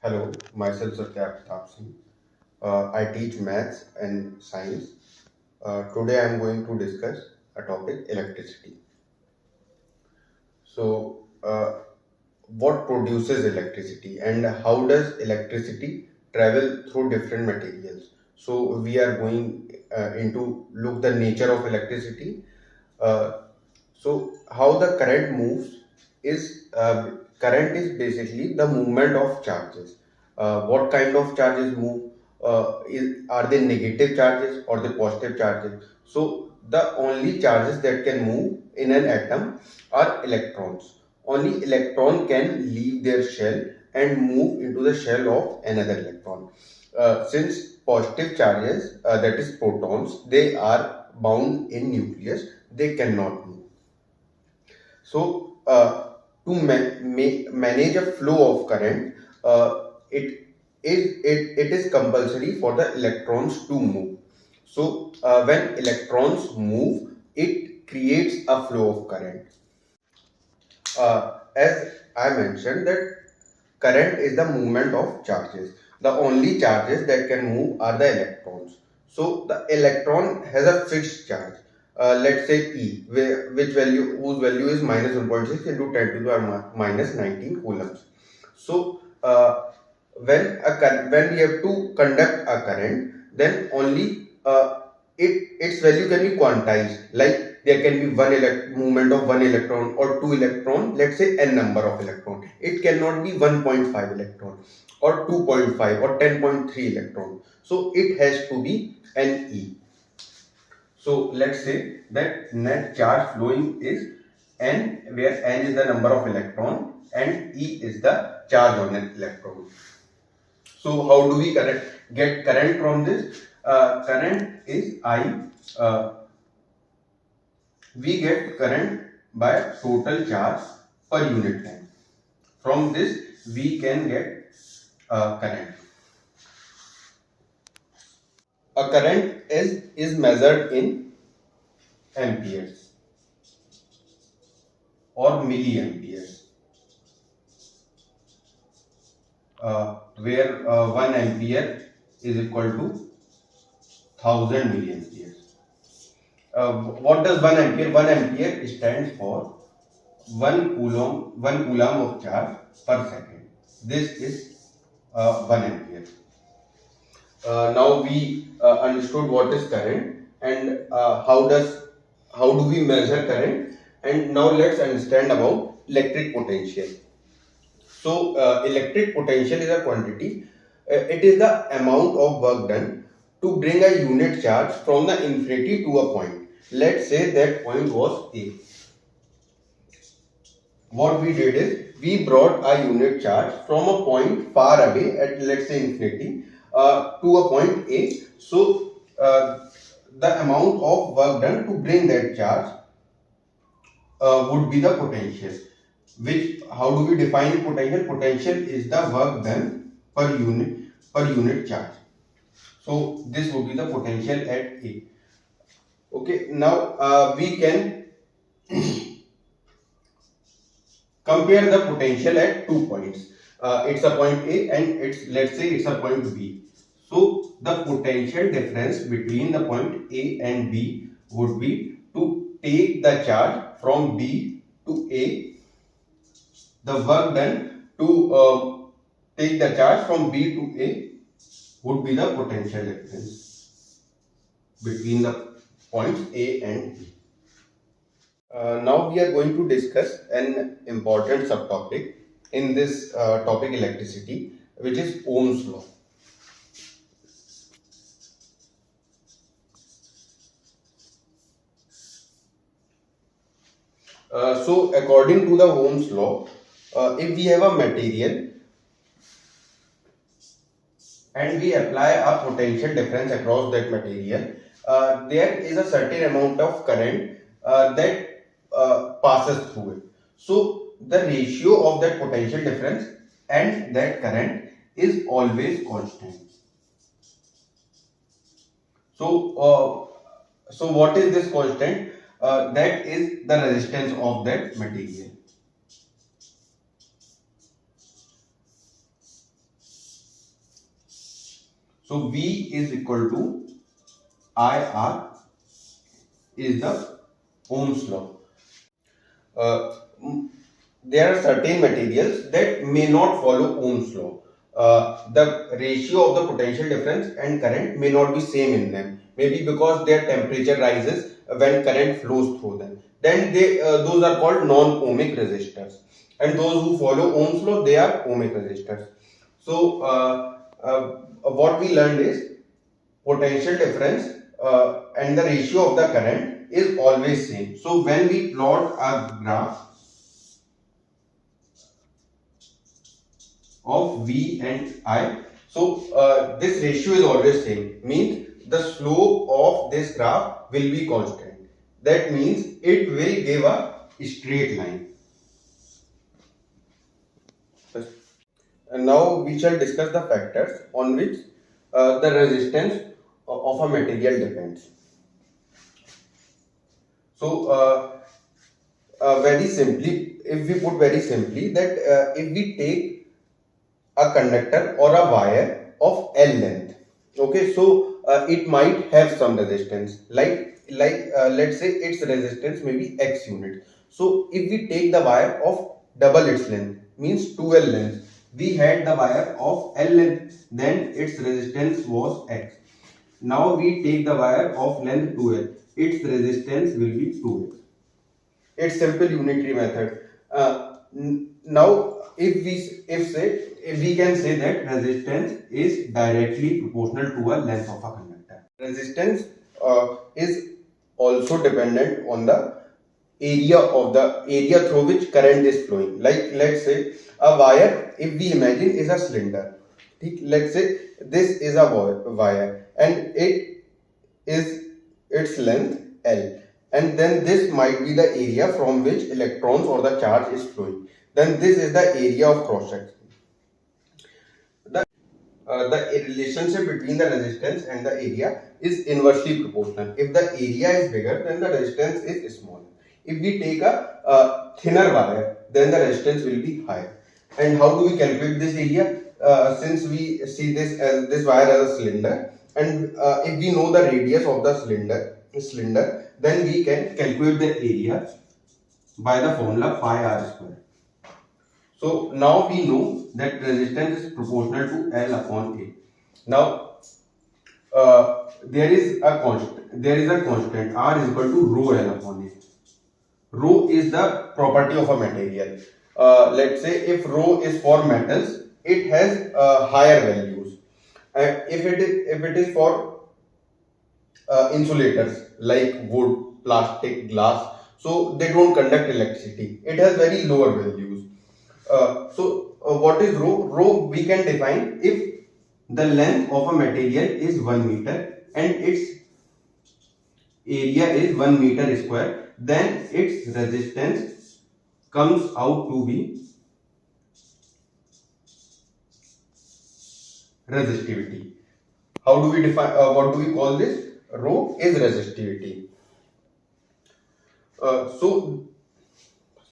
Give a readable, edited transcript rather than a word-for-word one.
Hello, myself Satya Pratap Singh. I teach maths and science. Today I am going to discuss a topic electricity. So, what produces electricity and how does electricity travel through different materials? So, we are going into look the nature of electricity. Uh, so, how the current moves is current is basically the movement of charges. What kind of charges move? Are they negative charges or the positive charges? So the only charges that can move in an atom are electrons. Only electron can leave their shell and move into the shell of another electron. Since positive charges, that is protons, they are bound in nucleus, they cannot move. So, to manage a flow of current, it is compulsory for the electrons to move. So, when electrons move, it creates a flow of current. As I mentioned that current is the movement of charges. The only charges that can move are the electrons. So the electron has a fixed charge. Let's say E, whose value is minus 1.6 into 10 to the power minus 19 coulombs. So when we have to conduct a current, then only its value can be quantized. Like there can be movement of one electron or two electron. Let's say n number of electron. It cannot be 1.5 electron or 2.5 or 10.3 electron. So it has to be Ne. So let's say that net charge flowing is N, where N is the number of electron and E is the charge on an electron. So how do we get current from this? Current is I. We get current by total charge per unit time. From this we can get current. A current is measured in amperes or milliamperes, where 1 ampere is equal to 1000 milliamperes. What does 1 ampere? 1 ampere stands for 1 coulomb of charge per second. This is 1 ampere. Now we understood what is current and how do we measure current, and now let's understand about electric potential. So electric potential is a quantity. It is the amount of work done to bring a unit charge from the infinity to a point. Let's say that point was A. What we did is we brought a unit charge from a point far away at, let's say, infinity to a point A. So the amount of work done to bring that charge would be the potential. Which, how do we define potential? Potential is the work done per unit charge. So this would be the potential at A. Okay, now we can compare the potential at 2 points. It's a point A and let's say it's a point B. So the potential difference between the point A and B would be to take the charge from B to A. The work done to take the charge from B to A would be the potential difference between the points A and B. Now we are going to discuss an important subtopic in this topic electricity, which is Ohm's law. So according to the Ohm's law, if we have a material and we apply a potential difference across that material, there is a certain amount of current that passes through it. So the ratio of that potential difference and that current is always constant. So what is this constant? That is the resistance of that material. So V is equal to IR is the Ohm's law. There are certain materials that may not follow Ohm's law. The ratio of the potential difference and current may not be same in them. Maybe because their temperature rises when current flows through them. Then those are called non-ohmic resistors. And those who follow Ohm's law, they are ohmic resistors. So what we learned is potential difference and the ratio of the current is always same. So when we plot a graph of V and I, so this ratio is always same, means the slope of this graph will be constant. That means it will give a straight line. And now we shall discuss the factors on which the resistance of a material depends. So very simply, if we put very simply that if we take a conductor or a wire of L length, okay, so it might have some resistance, like let's say its resistance may be X unit. So if we take the wire of double its length, means 2L length, we had the wire of L length, then its resistance was X. Now we take the wire of length 2L, its resistance will be 2X. It's simple unitary method. Now if we can say that resistance is directly proportional to a length of a conductor. Resistance is also dependent on the area through which current is flowing. Like let's say a wire, if we imagine, is a cylinder. Let's say this is a wire and it is its length L, and then this might be the area from which electrons or the charge is flowing. Then this is the area of cross section. The relationship between the resistance and the area is inversely proportional. If the area is bigger, then the resistance is smaller. If we take a thinner wire, then the resistance will be higher. And how do we calculate this area? Since we see this wire as a cylinder, and if we know the radius of the cylinder, then we can calculate the area by the formula pi r square. So now we know that resistance is proportional to L upon A. Now there is a constant R is equal to rho L upon A. Rho is the property of a material. Let's say if rho is for metals, it has higher values. If it is for insulators like wood, plastic, glass, so they don't conduct electricity. It has very lower values. What is rho? Rho we can define if the length of a material is 1 meter and its area is 1 meter square, then its resistance comes out to be resistivity. How do we define, what do we call this? Rho is resistivity. So